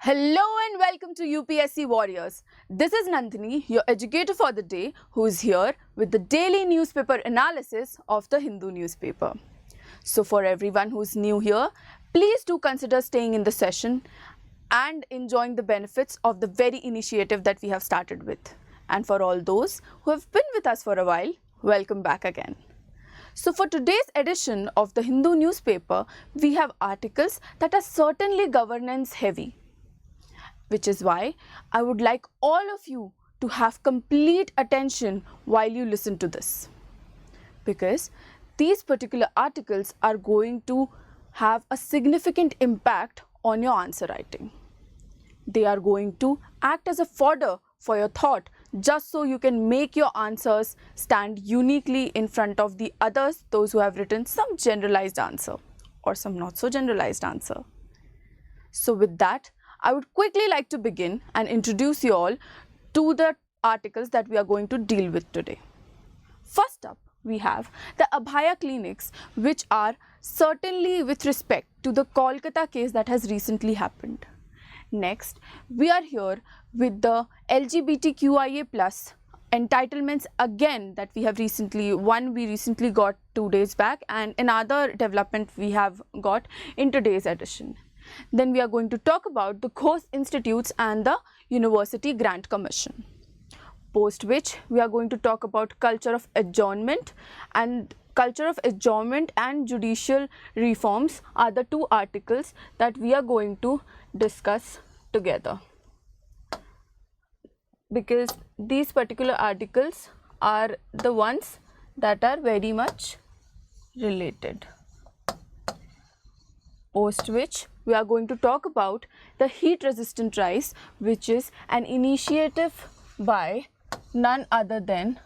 Hello and welcome to UPSC Warriors. This is Nandini, your educator for the day, who is here with the daily newspaper analysis of the Hindu newspaper. So for everyone who's new here, please do consider staying in the session and enjoying the benefits of the very initiative that we have started with. And for all those who have been with us for a while, welcome back again. So for today's edition of the Hindu newspaper, we have articles that are certainly governance heavy, which is why I would like all of you to have complete attention while you listen to this, because these particular articles are going to have a significant impact on your answer writing. They are going to act as a fodder for your thought, just so you can make your answers stand uniquely in front of the others, those who have written some generalized answer or some not so generalized answer. So with that, I would quickly like to begin and introduce you all to the articles that we are going to deal with today. First up, we have the Abahaya clinics, which are certainly with respect to the Kolkata case that has recently happened. Next, we are here with the LGBTQIA plus entitlements again that we have recently, one we recently got 2 days back and another development we have got in today's edition. Then we are going to talk about the course institutes and the University Grant Commission. Post which we are going to talk about culture of adjournment, and judicial reforms are the two articles that we are going to discuss together, because these particular articles are the ones that are very much related. Post which we are going to talk about the heat resistant rice, which is an initiative by none other than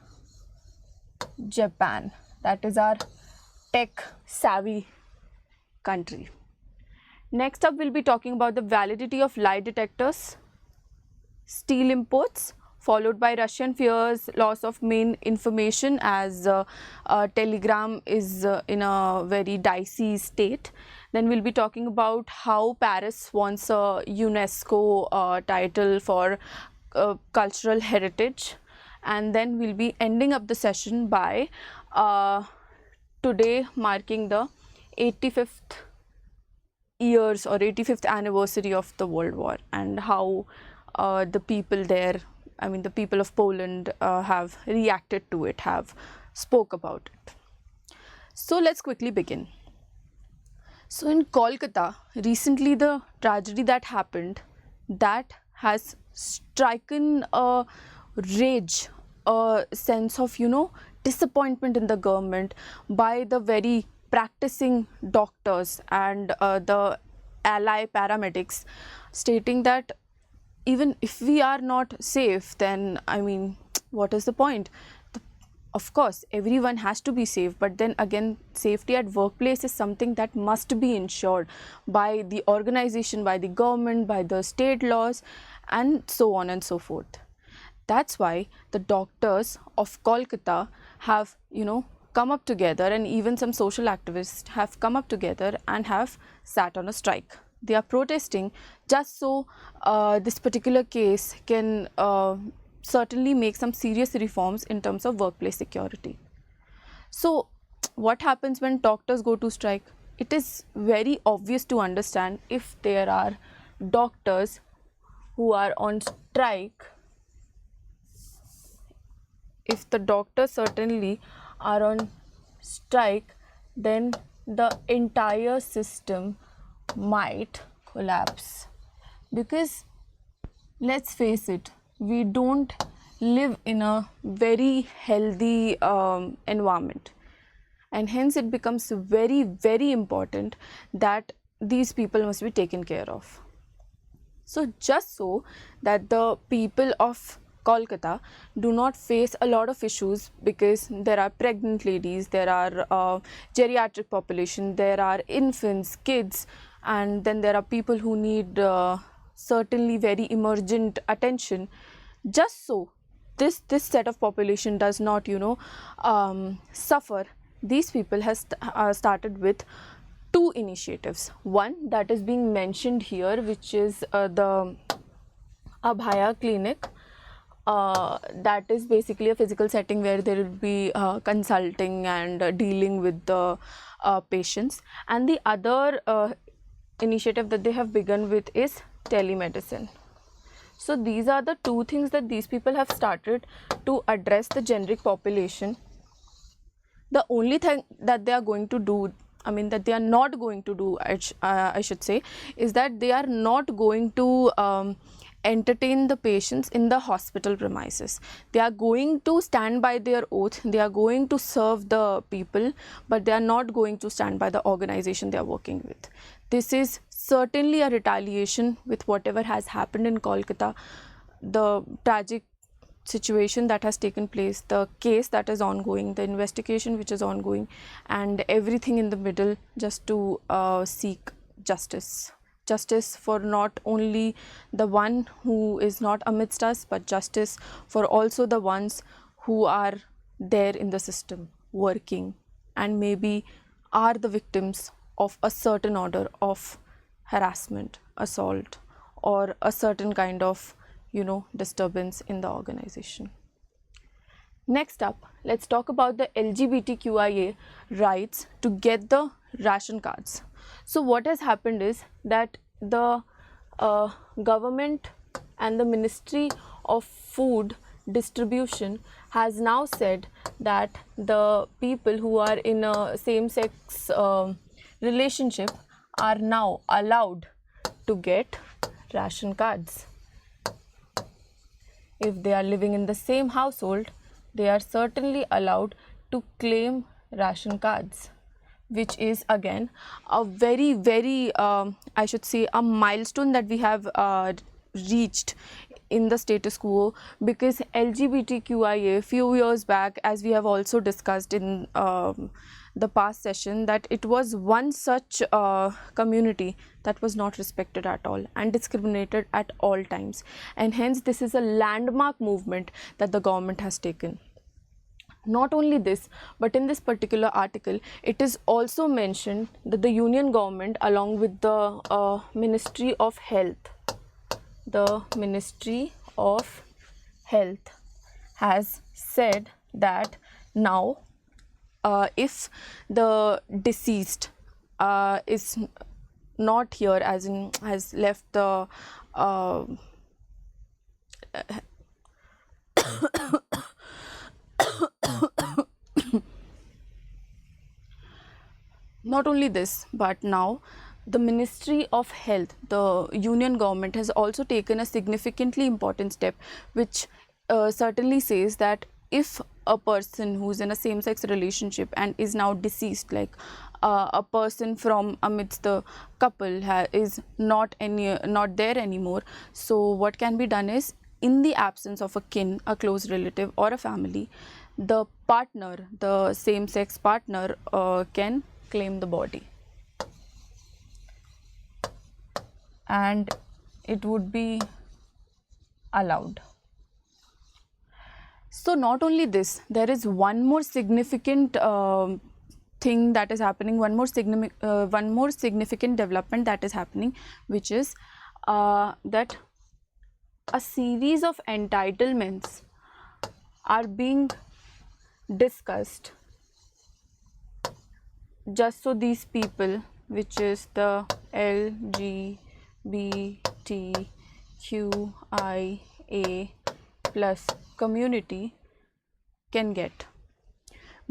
Japan. That is our tech savvy country. Next up, we'll be talking about the validity of lie detectors, steel imports, followed by Russian fears loss of main information as Telegram is in a very dicey state. Then we'll be talking about how Paris wants a UNESCO title for cultural heritage. And then we'll be ending up the session by today marking the 85th years or 85th anniversary of the World War, and how the people there, I mean the people of Poland have reacted to it, have spoke about it. So let's quickly begin. So in Kolkata, recently the tragedy that happened, that has stricken a rage, a sense of, disappointment in the government by the very practicing doctors and the ally paramedics, stating that even if we are not safe, then I mean, what is the point? Of course, everyone has to be safe, but then again, safety at workplace is something that must be ensured by the organization, by the government, by the state laws, and so on and so forth. That's why the doctors of Kolkata have, come up together, and even some social activists have come up together and have sat on a strike. They are protesting just so this particular case can certainly make some serious reforms in terms of workplace security. So what happens when doctors go to strike? It is very obvious to understand. If there are doctors who are on strike, if the doctors certainly are on strike, then the entire system might collapse, because let's face it, we don't live in a very healthy environment, and hence it becomes very, very important that these people must be taken care of. So just so that the people of Kolkata do not face a lot of issues, because there are pregnant ladies, there are geriatric population, there are infants, kids, and then there are people who need certainly very emergent attention. Just so this set of population does not suffer, these people has started with two initiatives. One that is being mentioned here, which is the Abahaya clinic. That is basically a physical setting where there will be consulting and dealing with the patients. And the other initiative that they have begun with is telemedicine. So these are the two things that these people have started to address the generic population. The only thing that they are going to do, that they are not going to do, I should say, is that they are not going to entertain the patients in the hospital premises. They are going to stand by their oath, they are going to serve the people, but they are not going to stand by the organization they are working with. This is certainly a retaliation with whatever has happened in Kolkata, the tragic situation that has taken place, the case that is ongoing, the investigation which is ongoing, and everything in the middle, just to seek justice. Justice for not only the one who is not amidst us, but justice for also the ones who are there in the system working and maybe are the victims of a certain order of harassment, assault, or a certain kind of disturbance in the organization. Next up, let's talk about the LGBTQIA rights to get the ration cards. So what has happened is that the government and the Ministry of Food Distribution has now said that the people who are in a same-sex relationship are now allowed to get ration cards. If they are living in the same household, they are certainly allowed to claim ration cards, which is again a very, very, I should say, a milestone that we have reached in the status quo, because LGBTQIA few years back, as we have also discussed in the past session, that it was one such community that was not respected at all and discriminated at all times, and hence this is a landmark movement that the government has taken. Not only this, but in this particular article, it is also mentioned that the Union government, along with the Ministry of Health, has said that now if the deceased is not here, as in has left the not only this, but now the Ministry of Health, the Union government, has also taken a significantly important step, which certainly says that if a person who is in a same-sex relationship and is now deceased, like a person from amidst the couple is not there anymore, so what can be done is, in the absence of a kin, a close relative or a family, the partner, the same-sex partner, can claim the body, and it would be allowed. So not only this, there is one more significant thing that is happening, one more significant development that is happening, which is that a series of entitlements are being discussed just so these people, which is the LGBTQIA plus community, can get.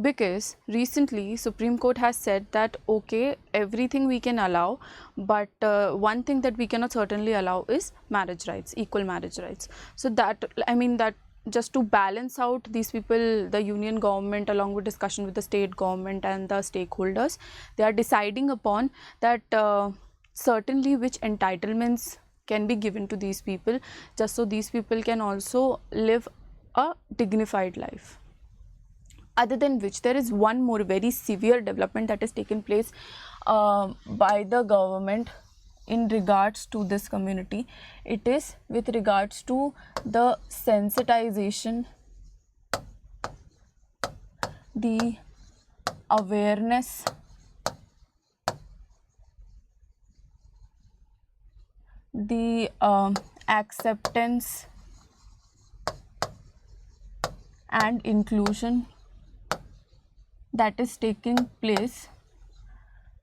Because recently Supreme Court has said that okay, everything we can allow, but one thing that we cannot certainly allow is marriage rights, equal marriage rights. So that, that just to balance out these people, the Union government, along with discussion with the state government and the stakeholders, they are deciding upon that certainly which entitlements can be given to these people, just so these people can also live a dignified life. Other than which, there is one more very severe development that has taken place by the government in regards to this community. It is with regards to the sensitization, the awareness the acceptance and inclusion that is taking place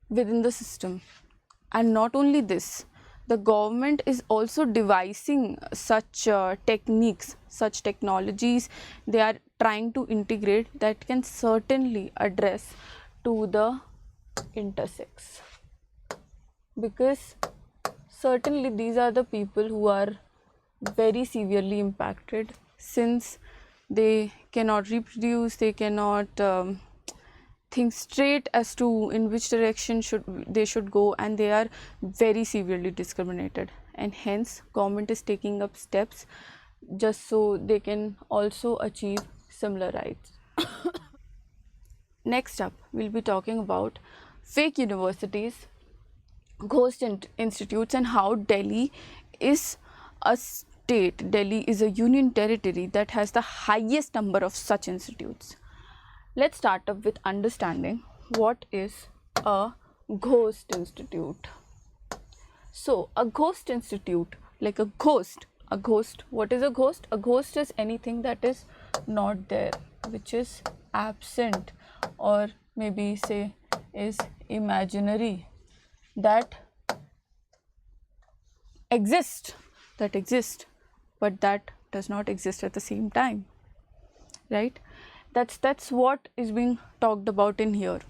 within the system. And not only this, the government is also devising such techniques, such technologies they are trying to integrate that can certainly address to the intersex, because certainly these are the people who are very severely impacted, since they cannot reproduce, they cannot think straight as to in which direction they should go, and they are very severely discriminated, and hence government is taking up steps just so they can also achieve similar rights. Next up, we'll be talking about fake universities, ghost institutes, and how Delhi is a state, Delhi is a union territory that has the highest number of such institutes. Let's start up with understanding what is a ghost institute. So, a ghost institute, like a ghost, what is a ghost? A ghost is anything that is not there, which is absent, or maybe say is imaginary, that exist, but that does not exist at the same time, right? That's what is being talked about in here,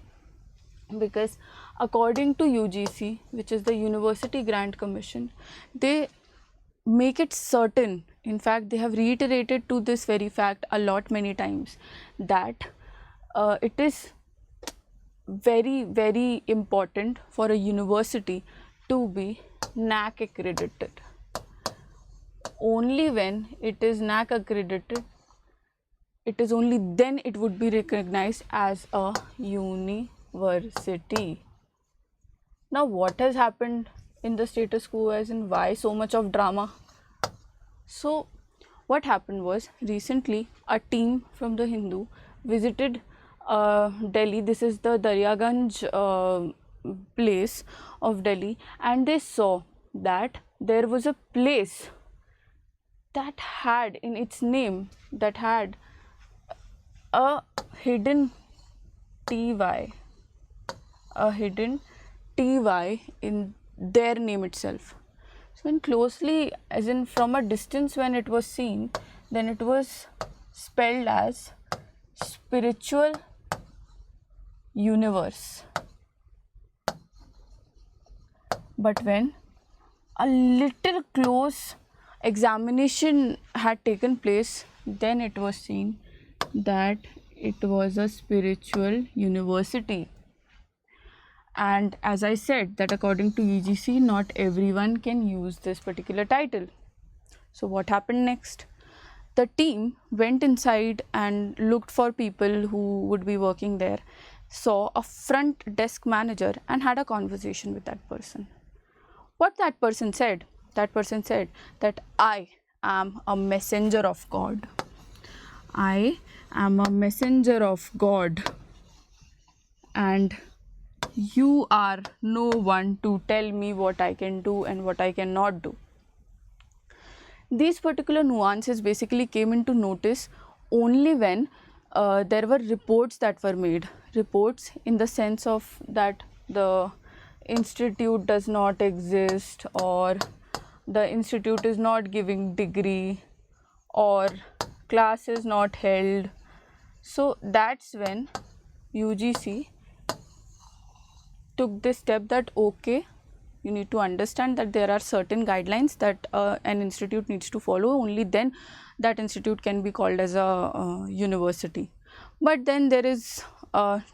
because according to UGC, which is the University Grant Commission, they make it certain, in fact they have reiterated to this very fact a lot many times, that it is very, very important for a university to be NAC accredited. Only when it is NAC accredited, it is only then it would be recognized as a university. Now, what has happened in the status quo, as in why so much of drama? So, what happened was, recently a team from the Hindu visited Delhi. This is the Daryaganj place of Delhi, and they saw that there was a place that had in its name, that had a hidden TY, in their name itself. So when closely, as in from a distance when it was seen, then it was spelled as spiritual universe. But when a little close examination had taken place, then it was seen that it was a spiritual university. And as I said, that according to UGC, not everyone can use this particular title. So what happened next? The team went inside and looked for people who would be working there, saw a front desk manager and had a conversation with that person. What that person said? That person said that I am a messenger of God. I am a messenger of God, and you are no one to tell me what I can do and what I cannot do. These particular nuances basically came into notice only when there were reports that were made. Reports in the sense of that the institute does not exist, or the institute is not giving degree, or class is not held. So that's when UGC took this step that okay, you need to understand that there are certain guidelines that an institute needs to follow. Only then that institute can be called as a university. But then there is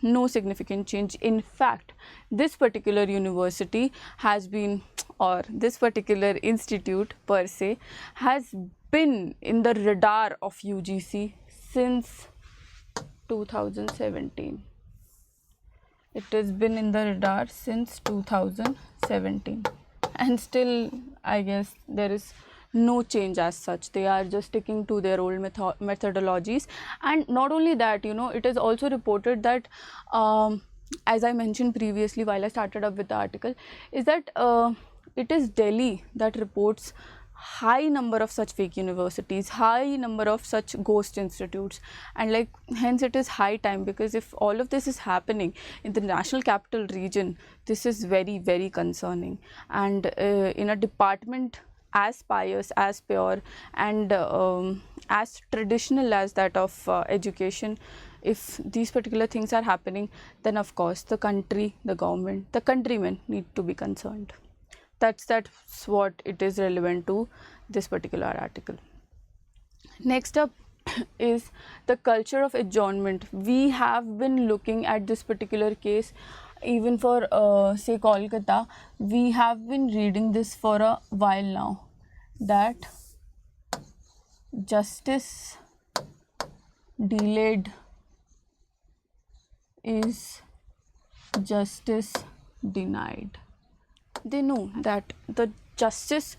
no significant change. In fact, this particular university has been, or this particular institute per se, has been in the radar of UGC since 2017. It has been in the radar since 2017, and still I guess there is no change as such. They are just sticking to their old methodologies. And not only that, you know, it is also reported that as I mentioned previously while I started up with the article, is that it is Delhi that reports high number of such fake universities, high number of such ghost institutes, and like hence it is high time, because if all of this is happening in the national capital region, this is very, very concerning. And in a department as pious, as pure, and as traditional as that of education, if these particular things are happening, then of course the country, the government, the countrymen need to be concerned. That's what it is relevant to this particular article. Next up is the culture of adjournment. We have been looking at this particular case even for say Kolkata. We have been reading this for a while now, that justice delayed is justice denied. They know that the justice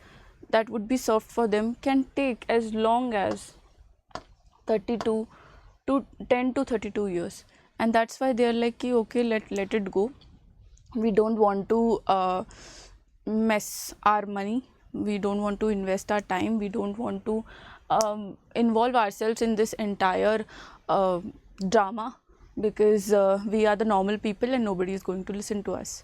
that would be served for them can take as long as 32 to 10 to 32 years, and that's why they are like, okay, let it go. We don't want to mess our money, we don't want to invest our time, we don't want to involve ourselves in this entire drama, because we are the normal people and nobody is going to listen to us.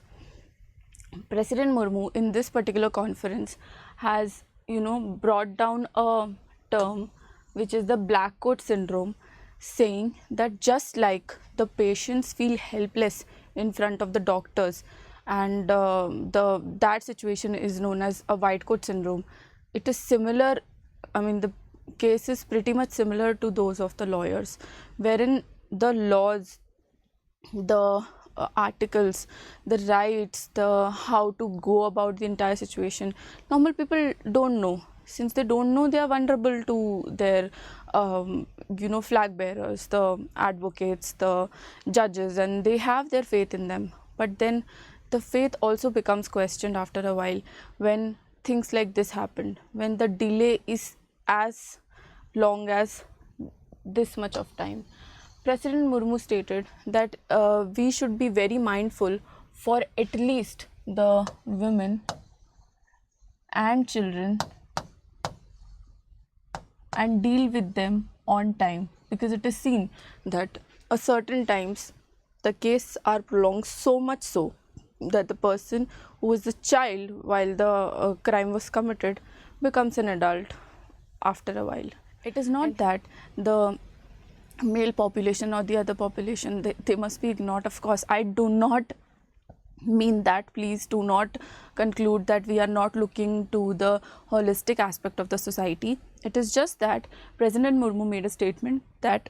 President Murmu in this particular conference has, brought down a term which is the black coat syndrome, saying that just like the patients feel helpless in front of the doctors, and that situation is known as a white coat syndrome. It is similar, I mean the case is pretty much similar to those of the lawyers, wherein the laws, the articles, the rights, the how to go about the entire situation, normal people don't know. Since they don't know, they are vulnerable to their flag bearers, the advocates, the judges, and they have their faith in them. But then the faith also becomes questioned after a while when things like this happen, when the delay is as long as this much of time. President Murmu stated that we should be very mindful for at least the women and children and deal with them on time, because it is seen that at certain times the cases are prolonged so much so that the person who was a child while the crime was committed becomes an adult after a while. It is not that the male population or the other population, they must be ignored. Of course, I do not mean that. Please do not conclude that we are not looking to the holistic aspect of the society. It is just that President Murmu made a statement that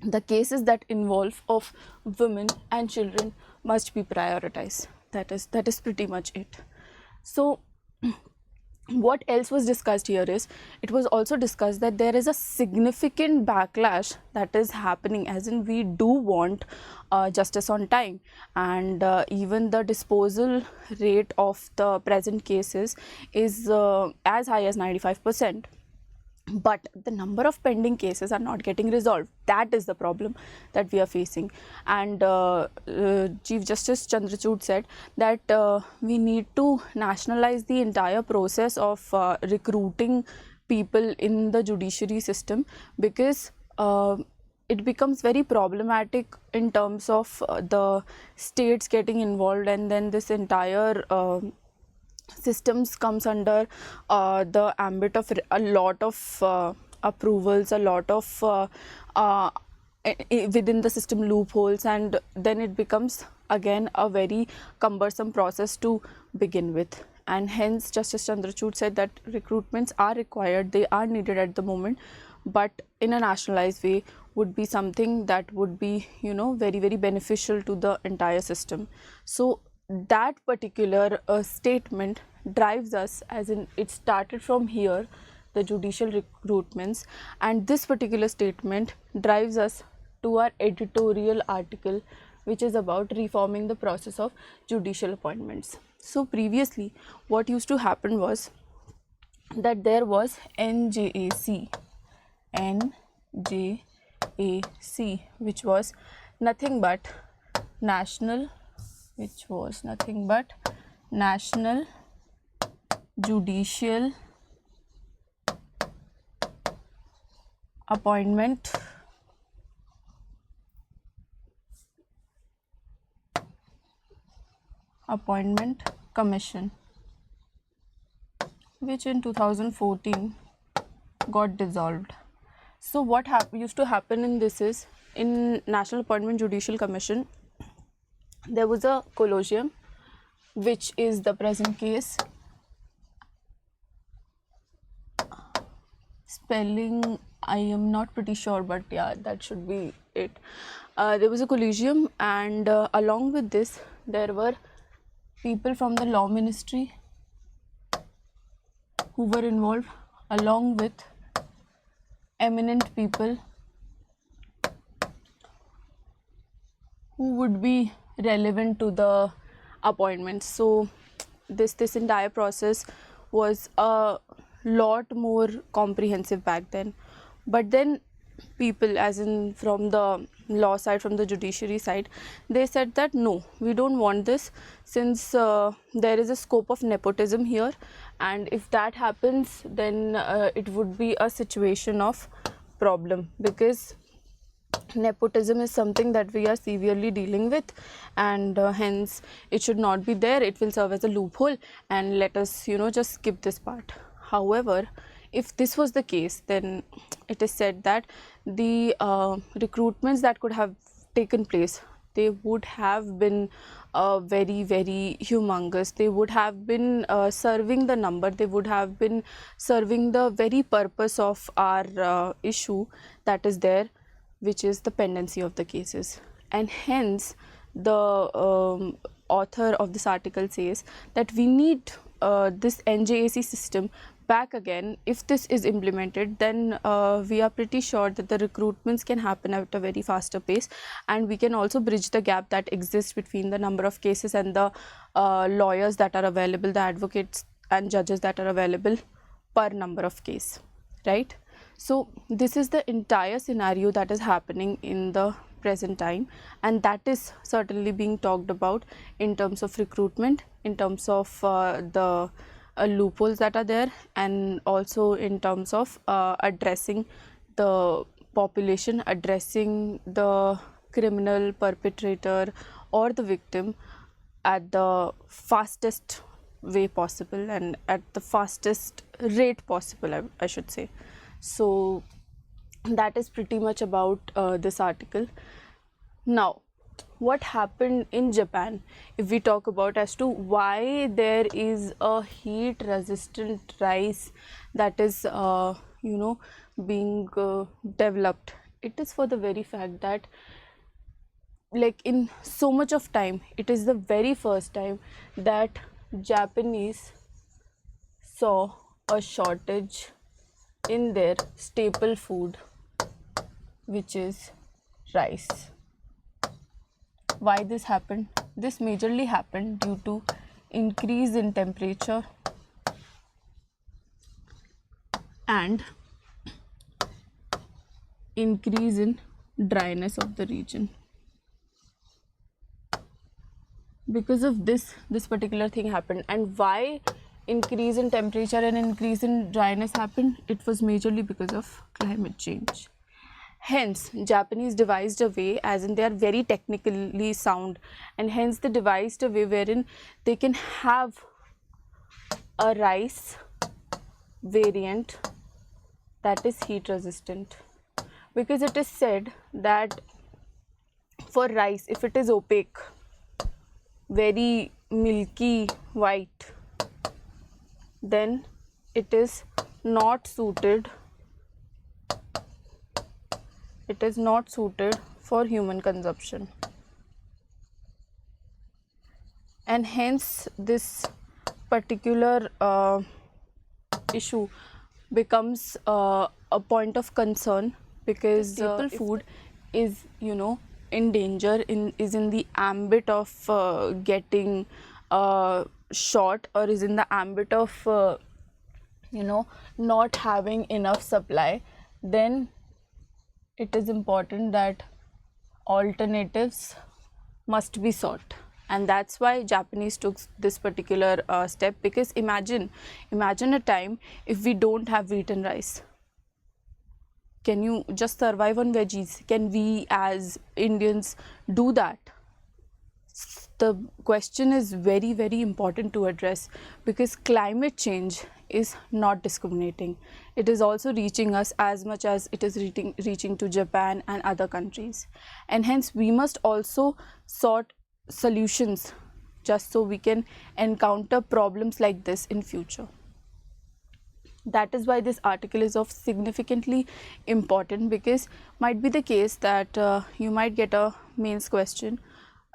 the cases that involve of women and children must be prioritized. That is pretty much it. So what else was discussed here is, it was also discussed that there is a significant backlash that is happening, as in we do want justice on time, and even the disposal rate of the present cases is as high as 95%. But the number of pending cases are not getting resolved. That is the problem that we are facing. And Chief Justice Chandrachud said that we need to nationalize the entire process of recruiting people in the judiciary system, because it becomes very problematic in terms of the states getting involved, and then this entire systems comes under the ambit of a lot of approvals, a lot of within the system loopholes, and then it becomes again a very cumbersome process to begin with. And hence Justice Chandrachud said that recruitments are required, they are needed at the moment, but in a nationalized way would be something that would be very, very beneficial to the entire system. So that particular statement drives us, as in it started from here, the judicial recruitments, and this particular statement drives us to our editorial article, which is about reforming the process of judicial appointments. So previously what used to happen was that there was NJAC, which was nothing but National Judicial Appointment Commission, which in 2014 got dissolved. So what used to happen in this is, in National Appointment Judicial Commission, there was a colloquium, which is the present case. Spelling, I am not pretty sure, but yeah, that should be it. There was a colloquium, and along with this, there were people from the law ministry who were involved, along with eminent people who would be relevant to the appointments. So this entire process was a lot more comprehensive back then. But then people, as in from the law side, from the judiciary side, they said that no, we don't want this, since there is a scope of nepotism here, and if that happens, then it would be a situation of problem, because nepotism is something that we are severely dealing with, and hence it should not be there. It will serve as a loophole, and let us just skip this part. However, if this was the case, then it is said that the recruitments that could have taken place, they would have been very, very humongous. They would have been serving the number, they would have been serving the very purpose of our issue that is there, which is the pendency of the cases. And hence the author of this article says that we need this NJAC system back again. If this is implemented, then we are pretty sure that the recruitments can happen at a very faster pace, and we can also bridge the gap that exists between the number of cases and the lawyers that are available, the advocates and judges that are available per number of case, right? So this is the entire scenario that is happening in the present time, and that is certainly being talked about in terms of recruitment, in terms of the loopholes that are there, and also in terms of addressing the population, addressing the criminal perpetrator or the victim at the fastest way possible and at the fastest rate possible, I should say. So that is pretty much about this article. Now, what happened in Japan, if we talk about as to why there is a heat resistant rice that is being developed, it is for the very fact that, like, in so much of time, it is the very first time that Japanese saw a shortage in their staple food, which is rice. Why this happened? This majorly happened due to increase in temperature and increase in dryness of the region. Because of this particular thing happened. And why increase in temperature and increase in dryness happened? It was majorly because of climate change. Hence, Japanese devised a way, as in they are very technically sound, and hence they devised a way wherein they can have a rice variant that is heat resistant. Because it is said that for rice, if it is opaque, very milky white, then it is not suited for human consumption, and hence this particular issue becomes a point of concern, because staple food is in danger, is in the ambit of getting short, or is in the ambit of not having enough supply. Then it is important that alternatives must be sought, And that's why Japanese took this particular step, because imagine a time if we don't have wheat and rice. Can you just survive on veggies? Can we as Indians do that? The question is very, very important to address, because climate change is not discriminating. It is also reaching us as much as it is reaching to Japan and other countries. And hence we must also sort solutions just so we can encounter problems like this in future. That is why this article is of significantly important, because might be the case that you might get a mains question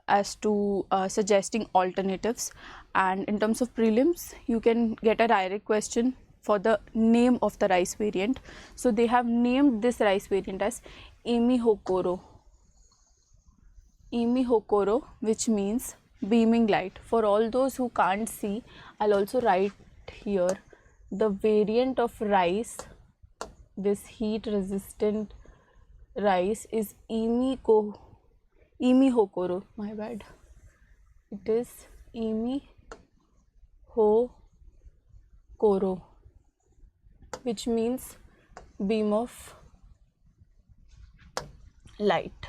as to suggesting alternatives, and in terms of prelims you can get a direct question for the name of the rice variant. So they have named this rice variant as Imi Hokoro, which means beaming light. For all those who can't see, I'll also write here the variant of rice, this heat resistant rice, is Imi Hokoro, my bad. It is Imi Hokoro, which means beam of light.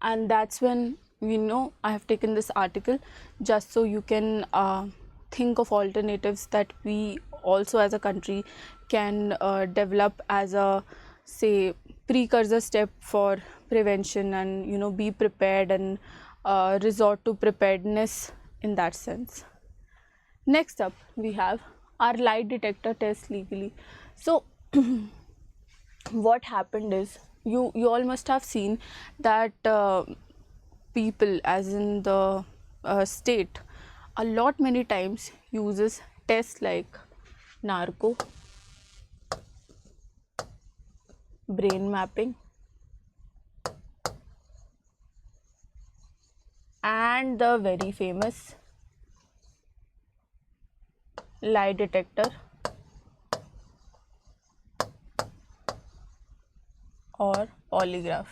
And that's when we know I have taken this article just so you can think of alternatives that we also as a country can develop as a, say, precursor step for prevention, and be prepared and resort to preparedness in that sense. Next up we have our lie detector test legally. So what happened is, you all must have seen that people, as in the state, a lot many times uses tests like narco, brain mapping, and the very famous lie detector or polygraph.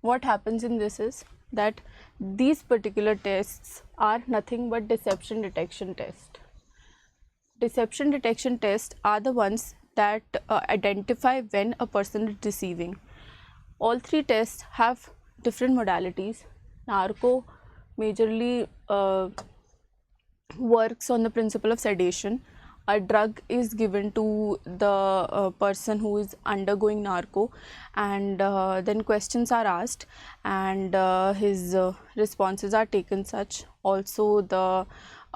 What happens in this is that these particular tests are nothing but deception detection test. Deception detection tests are the ones that identify when a person is deceiving. All three tests have different modalities. Narco majorly works on the principle of sedation. A drug is given to the person who is undergoing narco, and then questions are asked, and his responses are taken such. Also the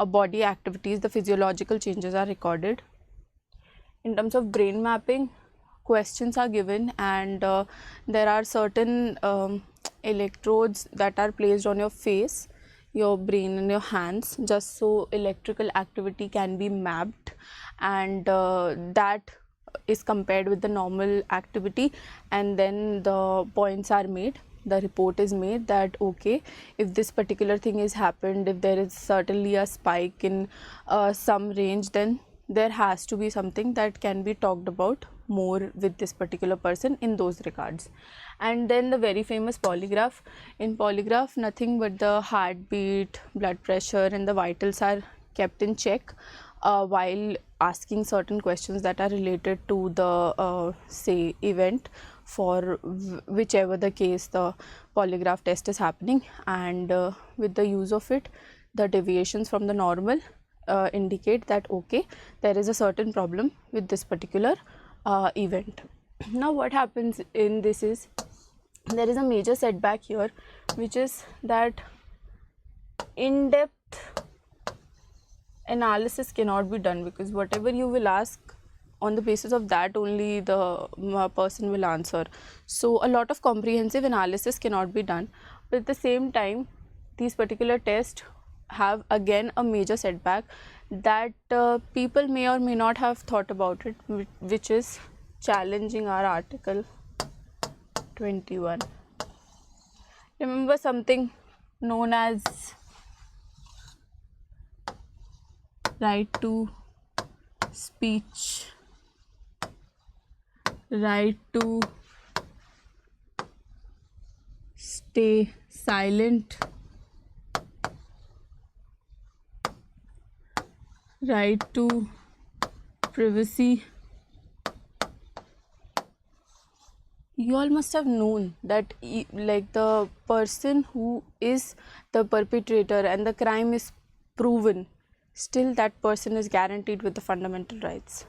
body activities, the physiological changes are recorded. In terms of brain mapping, questions are given, and there are certain electrodes that are placed on your face, your brain and your hands, just so electrical activity can be mapped, and that is compared with the normal activity, and then the points are made, the report is made that okay, if this particular thing is happened, if there is certainly a spike in some range, then there has to be something that can be talked about more with this particular person in those regards. And then the very famous polygraph. In polygraph, nothing but the heartbeat, blood pressure and the vitals are kept in check while asking certain questions that are related to the say event, for whichever the case the polygraph test is happening, and with the use of it, the deviations from the normal indicate that okay, there is a certain problem with this particular event. Now what happens in this is, there is a major setback here, which is that in-depth analysis cannot be done, because whatever you will ask, on the basis of that only the person will answer. So a lot of comprehensive analysis cannot be done, but at the same time these particular tests have again a major setback that people may or may not have thought about it, which is challenging our Article 21. Remember something known as right to speech right to stay silent, right to privacy. You all must have known that like the person who is the perpetrator and the crime is proven, still that person is guaranteed with the fundamental rights,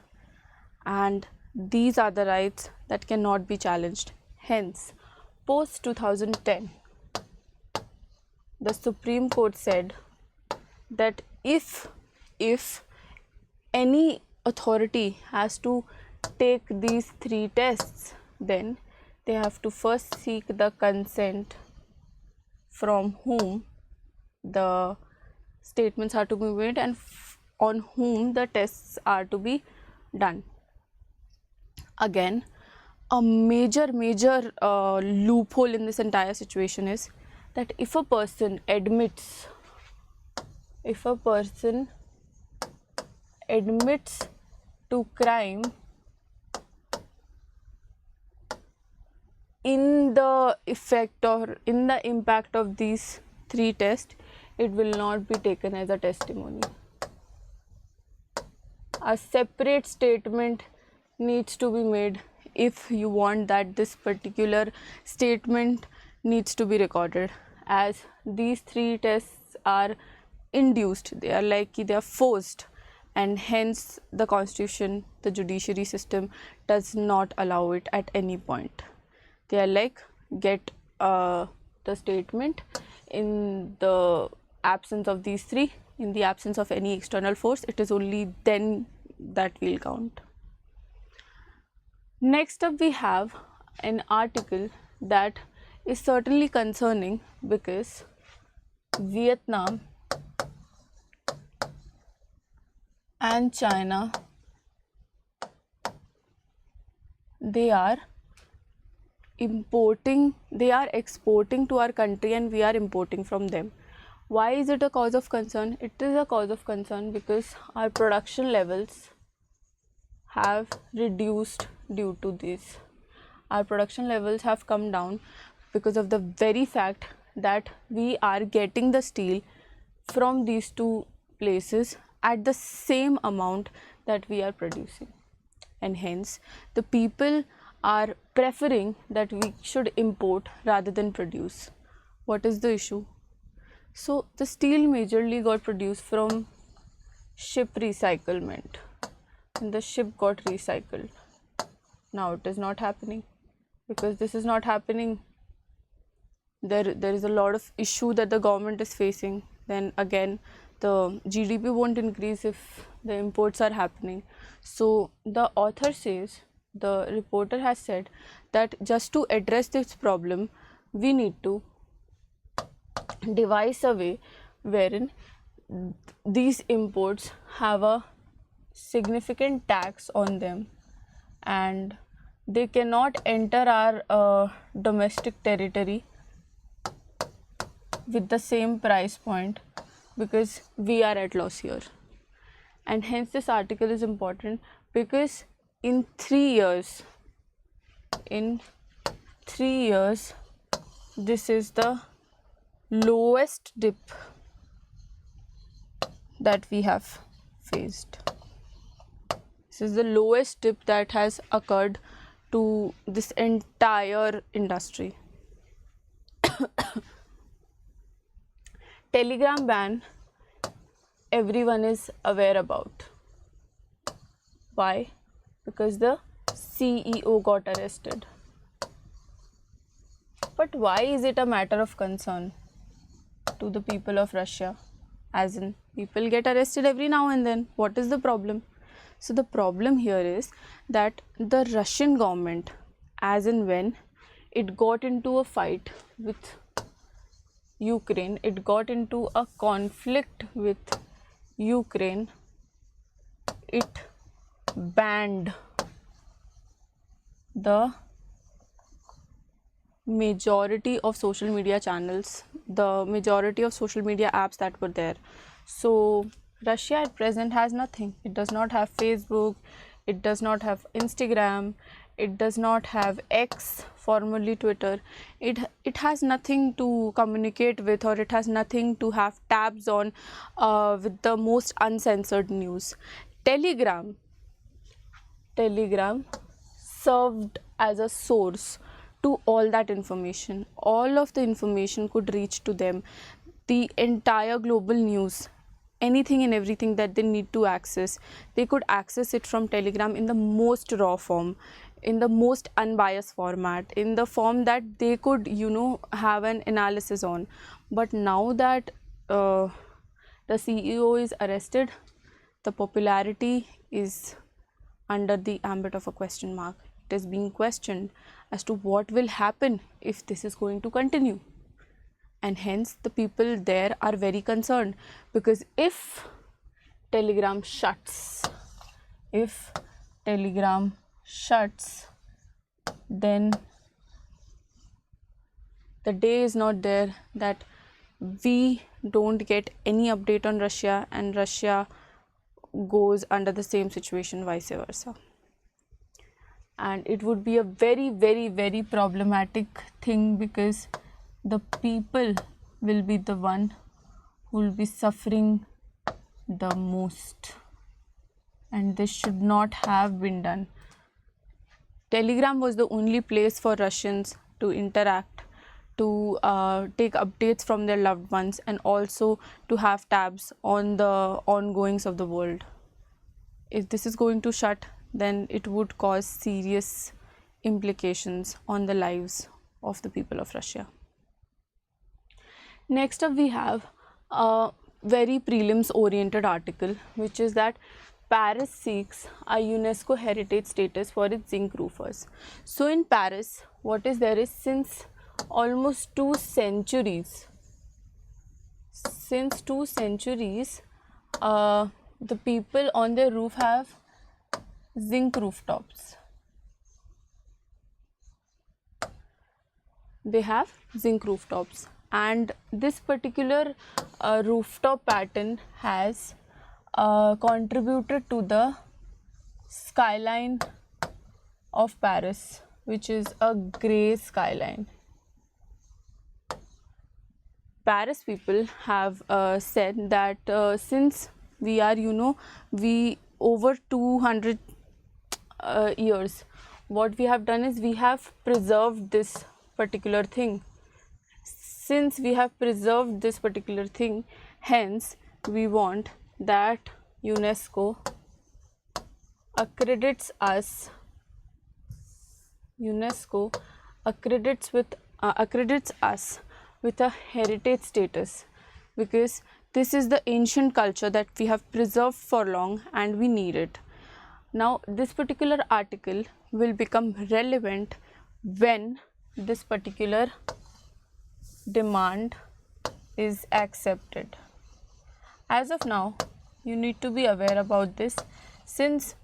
and these are the rights that cannot be challenged. Hence, post 2010, the Supreme Court said that if any authority has to take these 3 tests, then they have to first seek the consent from whom the statements are to be made and on whom the tests are to be done. Again, a major loophole in this entire situation is that if a person admits to crime in the effect or in the impact of these 3 tests, it will not be taken as a testimony. A separate statement needs to be made if you want that this particular statement needs to be recorded, as these 3 tests are induced, they are like they are forced, and hence the constitution, the judiciary system does not allow it at any point. They are like, get the statement in the absence of these 3, in the absence of any external force, it is only then that will count. Next up, we have an article that is certainly concerning because Vietnam and China, they are exporting to our country and we are importing from them. Why is it a cause of concern? It is a cause of concern because our production levels have reduced due to this. Our production levels have come down because of the very fact that we are getting the steel from these 2 places at the same amount that we are producing, and hence the people are preferring that we should import rather than produce. What is the issue? So the steel majorly got produced from ship recyclement, and the ship got recycled. Now it is not happening. Because this is not happening, there is a lot of issue that the government is facing. Then again, the GDP won't increase if the imports are happening. So the author says, the reporter has said that just to address this problem, we need to devise a way wherein these imports have a significant tax on them and they cannot enter our domestic territory with the same price point because we are at loss here. And hence this article is important because in 3 years, this is the lowest dip that we have faced. This is the lowest dip that has occurred to this entire industry. Telegram ban, everyone is aware about. Why? Because the CEO got arrested. But why is it a matter of concern to the people of Russia? As in, people get arrested every now and then. What is the problem? So the problem here is that the Russian government, as in when it got into a fight with Ukraine, it got into a conflict with Ukraine, it banned the majority of social media channels, the majority of social media apps that were there. So Russia at present has nothing. It does not have Facebook, it does not have Instagram, it does not have X, formerly Twitter. It has nothing to communicate with, or it has nothing to have tabs on with the most uncensored news. Telegram served as a source to all that information. All of the information could reach to them, the entire global news, anything and everything that they need to access. They could access it from Telegram in the most raw form, in the most unbiased format, in the form that they could, have an analysis on. But now that the CEO is arrested, the popularity is under the ambit of a question mark. It is being questioned as to what will happen if this is going to continue. And hence the people there are very concerned, because if Telegram shuts, then the day is not there that we don't get any update on Russia and Russia goes under the same situation, vice versa. And it would be a very, very, very problematic thing, because the people will be the one who will be suffering the most, and this should not have been done. Telegram was the only place for Russians to interact, to take updates from their loved ones, and also to have tabs on the ongoings of the world. If this is going to shut, then it would cause serious implications on the lives of the people of Russia. Next up, we have a very prelims oriented article, which is that Paris seeks a UNESCO heritage status for its zinc roofers. So in Paris, what is there is, since almost 2 centuries, the people on their roof have zinc rooftops. They have zinc rooftops, and this particular rooftop pattern has contributed to the skyline of Paris, which is a grey skyline. Paris people have said that since we are, we over 200 years, what we have done is we have preserved this particular thing. Since we have preserved this particular thing, hence we want that UNESCO accredits us. UNESCO accredits us with a heritage status, because this is the ancient culture that we have preserved for long and we need it. Now, this particular article will become relevant when this particular demand is accepted. As of now, you need to be aware about this, since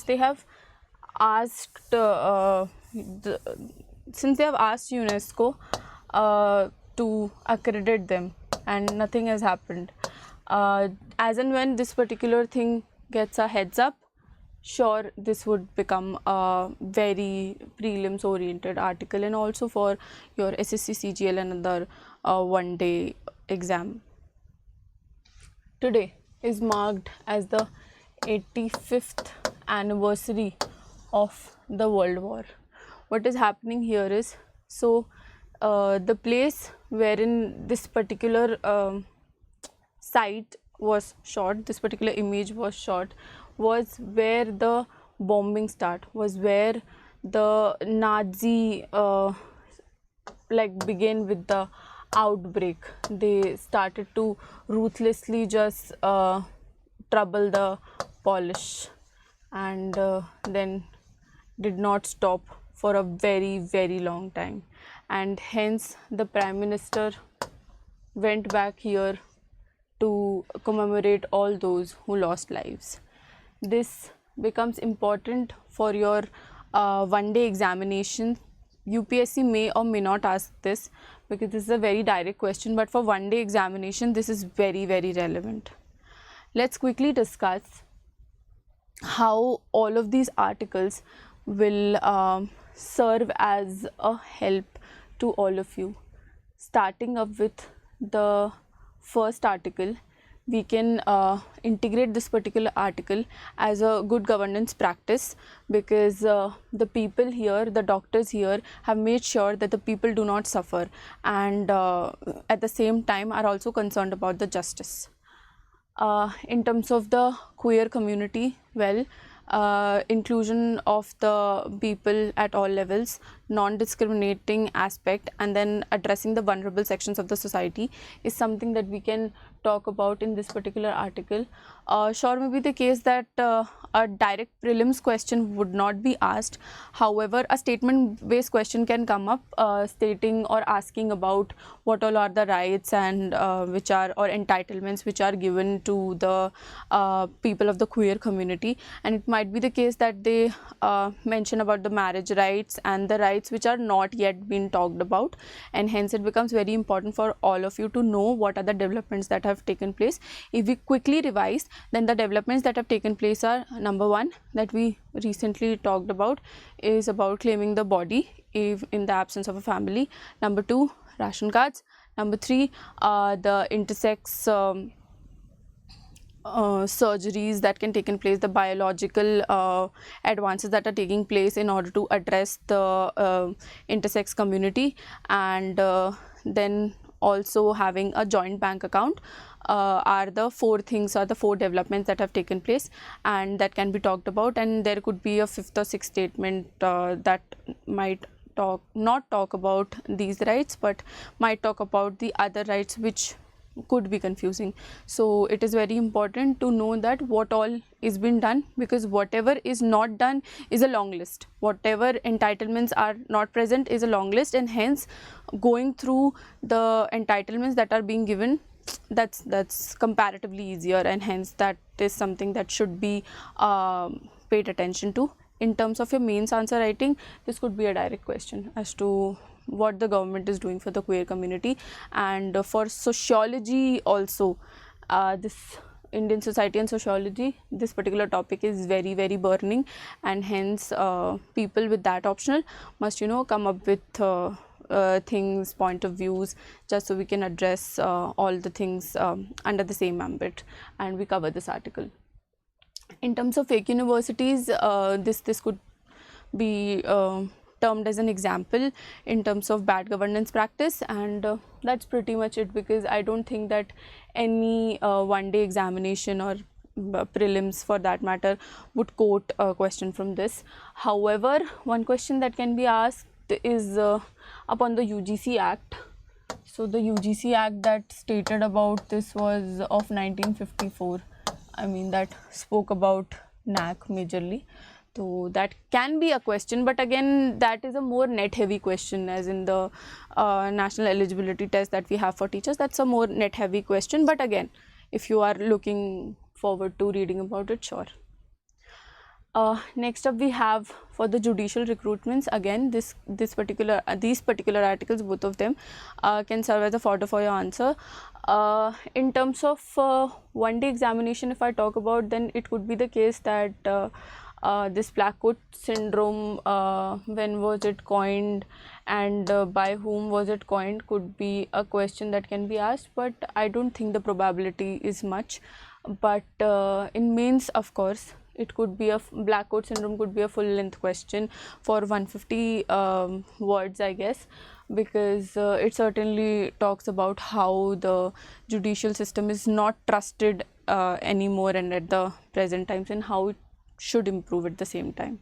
they have asked UNESCO to accredit them, and nothing has happened. As and when this particular thing gets a heads up, sure, this would become a very prelims oriented article, and also for your SSC, CGL and other one-day exam. Today is marked as the 85th anniversary of the World War. What is happening here is, so the place wherein this particular site was shot, this particular image was shot, was where the bombing started, was where the Nazi began with the outbreak. They started to ruthlessly just trouble the Polish, and then did not stop for a very, very long time, and hence the Prime Minister went back here to commemorate all those who lost lives. This becomes important for your one-day examination. UPSC may or may not ask this, because this is a very direct question, but for one-day examination this is very, very relevant. Let's quickly discuss how all of these articles will serve as a help to all of you. Starting up with the first article, we can integrate this particular article as a good governance practice, because the people here, the doctors here, have made sure that the people do not suffer, and at the same time are also concerned about the justice. In terms of the queer community, well, inclusion of the people at all levels, non-discriminating aspect, and then addressing the vulnerable sections of the society is something that we can talk about in this particular article. Sure, may be the case that a direct prelims question would not be asked. However, a statement based question can come up, stating or asking about what all are the rights and which are, or entitlements which are given to the people of the queer community, and it might be the case that they mention about the marriage rights and the rights which are not yet been talked about, and hence it becomes very important for all of you to know what are the developments that have taken place. If we quickly revise, then the developments that have taken place are: number one, that we recently talked about, is about claiming the body if in the absence of a family. Number two, ration cards. Number three, the intersex surgeries that can take in place, the biological advances that are taking place in order to address the intersex community, and then also having a joint bank account, are the four things, are the four developments that have taken place and that can be talked about. And there could be a fifth or sixth statement that might not talk about these rights, but might talk about the other rights, which could be confusing. So it is very important to know that what all is been done, because whatever is not done is a long list. Whatever entitlements are not present is a long list, and hence going through the entitlements that are being given, that's comparatively easier, and hence that is something that should be paid attention to. In terms of your mains answer writing, this could be a direct question as to what the government is doing for the queer community. And for sociology also, this Indian society and sociology, this particular topic is very, very burning, and hence people with that optional must, come up with things, point of views, just so we can address all the things under the same ambit, and we cover this article. In terms of fake universities, this could be termed as an example in terms of bad governance practice, and that's pretty much it, because I don't think that any one-day examination or prelims for that matter would quote a question from this. However, one question that can be asked is upon the UGC Act. So the UGC Act that stated about this was of 1954. I mean, that spoke about NAC majorly. So that can be a question, but again, that is a more net heavy question, as in the national eligibility test that we have for teachers. That's a more net heavy question, but again, if you are looking forward to reading about it, sure. Next up, we have for the judicial recruitments. Again, these particular articles, both of them, can serve as a fodder for your answer. In terms of one-day examination, if I talk about, then it could be the case that this black coat syndrome, when was it coined and by whom was it coined, could be a question that can be asked, but I don't think the probability is much. But in mains, of course, it could be black coat syndrome could be a full length question for 150 words, I guess, because it certainly talks about how the judicial system is not trusted anymore and at the present times, and how it should improve at the same time.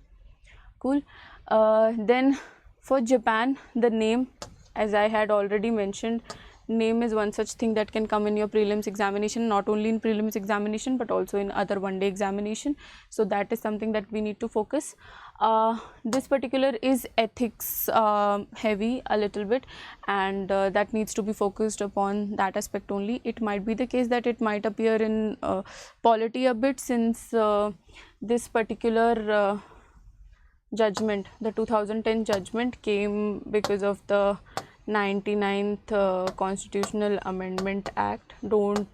Cool. Then for Japan, the name, as I had already mentioned, name is one such thing that can come in your prelims examination, not only in prelims examination but also in other one-day examination. So that is something that we need to focus. This particular is ethics heavy a little bit, and that needs to be focused upon that aspect only. It might be the case that it might appear in polity a bit, since this particular judgment, the 2010 judgment, came because of the 99th Constitutional Amendment Act. Don't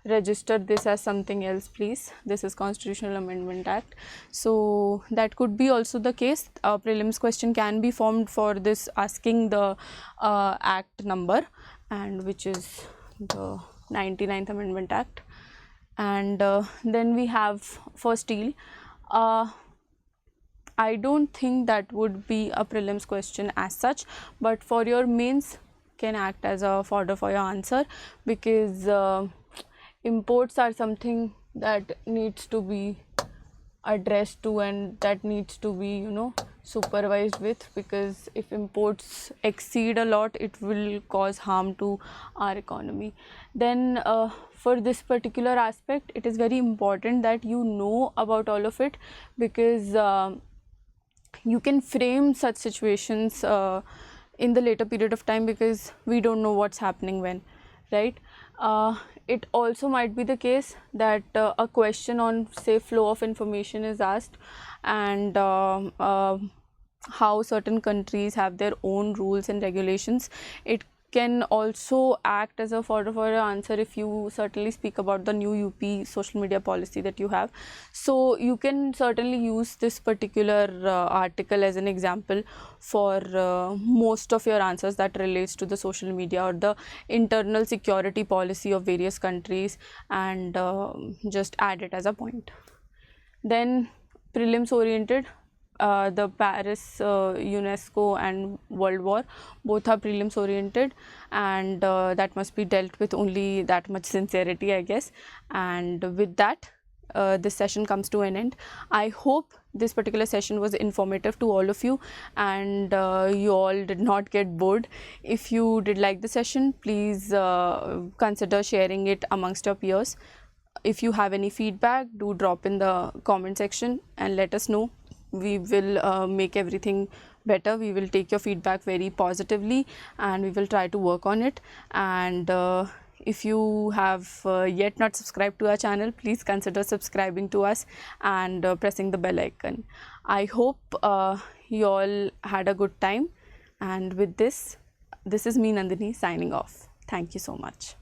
register this as something else, please. This is Constitutional Amendment Act. So that could be also the case. A prelims question can be formed for this, asking the act number, and which is the 99th Amendment Act. And then we have for steel. I don't think that would be a prelims question as such, but for your mains can act as a fodder for your answer, because imports are something that needs to be addressed to, and that needs to be, you know, supervised with, because if imports exceed a lot, it will cause harm to our economy. Then for this particular aspect, it is very important that you know about all of it, because you can frame such situations in the later period of time, because we don't know what's happening when, right? It also might be the case that a question on, say, flow of information is asked, and how certain countries have their own rules and regulations. It can also act as a fodder for your answer if you certainly speak about the new UP social media policy that you have. So you can certainly use this particular article as an example for most of your answers that relates to the social media or the internal security policy of various countries, and just add it as a point. Then prelims oriented, the Paris, UNESCO and World War, both are prelims oriented, and that must be dealt with only that much sincerity, I guess. And with that, this session comes to an end. I hope this particular session was informative to all of you, and you all did not get bored. If you did like the session, please consider sharing it amongst your peers. If you have any feedback, do drop in the comment section and let us know. We will make everything better. We will take your feedback very positively, and we will try to work on it. And if you have yet not subscribed to our channel, please consider subscribing to us and pressing the bell icon. I hope you all had a good time, and with this is me, Nandini, signing off. Thank you so much.